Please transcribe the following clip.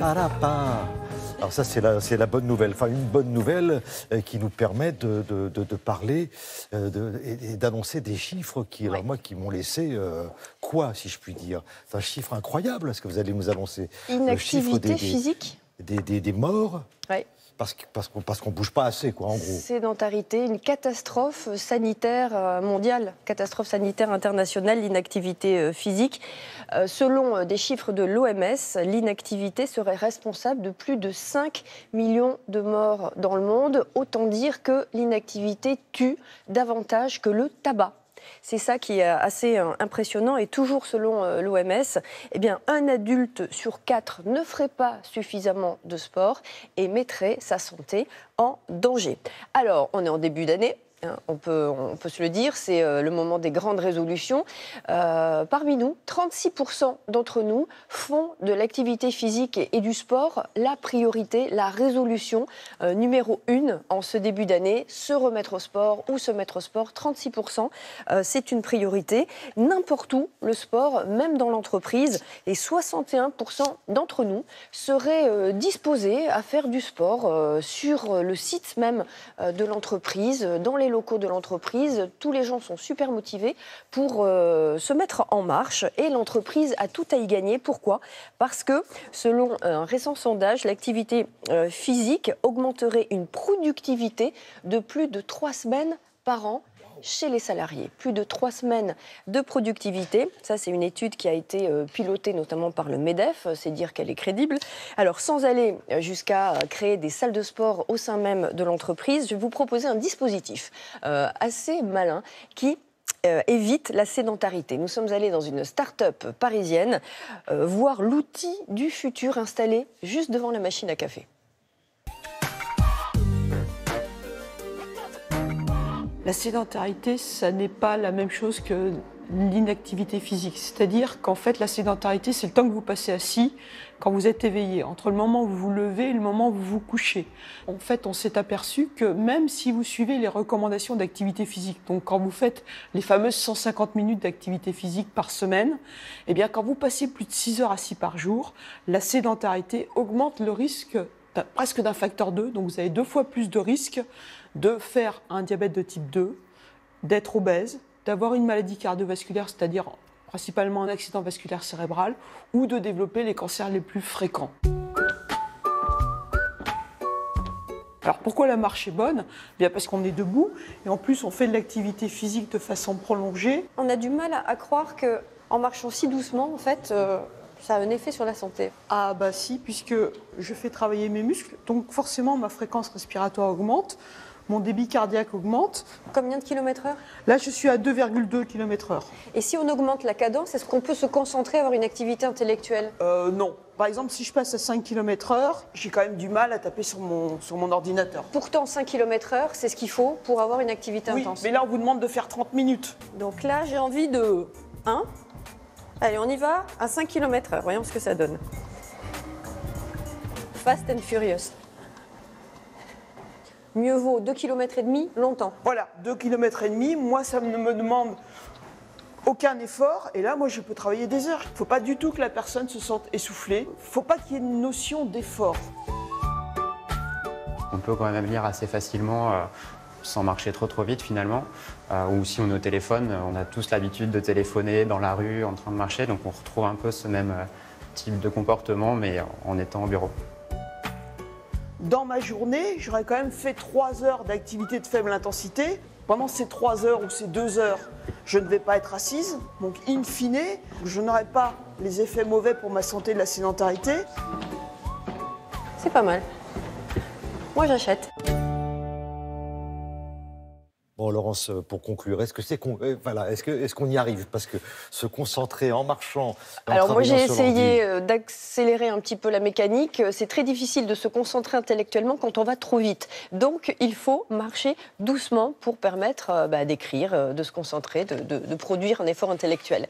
Parapin. Alors ça, c'est la bonne nouvelle. Enfin, une bonne nouvelle qui nous permet de parler et d'annoncer des chiffres qui, alors moi, qui m'ont laissé quoi, si je puis dire. C'est un chiffre incroyable, ce que vous allez nous annoncer. Inactivité physique. Des morts. Oui. Parce qu'on ne bouge pas assez, quoi, en gros. Sédentarité, une catastrophe sanitaire mondiale, catastrophe sanitaire internationale, l'inactivité physique. Selon des chiffres de l'OMS, l'inactivité serait responsable de plus de 5 millions de morts dans le monde. Autant dire que l'inactivité tue davantage que le tabac. C'est ça qui est assez impressionnant et toujours selon l'OMS, eh bien, un adulte sur 4 ne ferait pas suffisamment de sport et mettrait sa santé en danger. Alors, on est en début d'année. On peut se le dire, c'est le moment des grandes résolutions. Parmi nous, 36% d'entre nous font de l'activité physique et du sport la priorité, la résolution numéro 1 en ce début d'année. Se remettre au sport ou se mettre au sport, 36%, c'est une priorité. N'importe où, le sport, même dans l'entreprise, et 61% d'entre nous seraient disposés à faire du sport sur le site même de l'entreprise, dans les locaux de l'entreprise. Tous les gens sont super motivés pour se mettre en marche et l'entreprise a tout à y gagner. Pourquoi ? Parce que selon un récent sondage, l'activité physique augmenterait une productivité de plus de 3 semaines par an chez les salariés. Plus de 3 semaines de productivité. Ça, c'est une étude qui a été pilotée notamment par le MEDEF. C'est dire qu'elle est crédible. Alors, sans aller jusqu'à créer des salles de sport au sein même de l'entreprise, je vais vous proposer un dispositif assez malin qui évite la sédentarité. Nous sommes allés dans une start-up parisienne voir l'outil du futur installé juste devant la machine à café. La sédentarité, ça n'est pas la même chose que l'inactivité physique. C'est-à-dire qu'en fait, la sédentarité, c'est le temps que vous passez assis quand vous êtes éveillé, entre le moment où vous vous levez et le moment où vous vous couchez. En fait, on s'est aperçu que même si vous suivez les recommandations d'activité physique, donc quand vous faites les fameuses 150 minutes d'activité physique par semaine, eh bien, quand vous passez plus de 6 heures assis par jour, la sédentarité augmente le risque presque d'un facteur 2, donc vous avez 2 fois plus de risques de faire un diabète de type 2, d'être obèse, d'avoir une maladie cardiovasculaire, c'est-à-dire principalement un accident vasculaire cérébral, ou de développer les cancers les plus fréquents. Alors pourquoi la marche est bonne ? Bien parce qu'on est debout, et en plus on fait de l'activité physique de façon prolongée. On a du mal à croire qu'en marchant si doucement, en fait, ça a un effet sur la santé. Ah bah si, puisque je fais travailler mes muscles, donc forcément ma fréquence respiratoire augmente, mon débit cardiaque augmente. Combien de kilomètres heure ? Là, je suis à 2,2 km/h. Et si on augmente la cadence, est-ce qu'on peut se concentrer, avoir une activité intellectuelle ? Non. Par exemple, si je passe à 5 km/h, j'ai quand même du mal à taper sur mon ordinateur. Pourtant, 5 km/h, c'est ce qu'il faut pour avoir une activité intense. Oui, mais là, on vous demande de faire 30 minutes. Donc là, j'ai envie de 1. Allez, on y va à 5 km/h. Voyons ce que ça donne. Fast and furious. Mieux vaut 2,5 km longtemps. Voilà, 2,5 km, moi ça ne me demande aucun effort, et là moi je peux travailler des heures. Il ne faut pas du tout que la personne se sente essoufflée, il ne faut pas qu'il y ait une notion d'effort. On peut quand même venir assez facilement sans marcher trop vite finalement, ou si on est au téléphone, on a tous l'habitude de téléphoner dans la rue en train de marcher, donc on retrouve un peu ce même type de comportement mais en étant au bureau. Dans ma journée, j'aurais quand même fait 3 heures d'activité de faible intensité. Pendant ces 3 heures ou ces 2 heures, je ne vais pas être assise. Donc, in fine, je n'aurai pas les effets mauvais pour ma santé de la sédentarité. C'est pas mal. Moi, j'achète. Bon, Laurence, pour conclure, est-ce qu'on y arrive ? Parce que se concentrer en marchant... Alors moi, j'ai essayé d'accélérer un petit peu la mécanique. C'est très difficile de se concentrer intellectuellement quand on va trop vite. Donc, il faut marcher doucement pour permettre d'écrire, de se concentrer, de produire un effort intellectuel.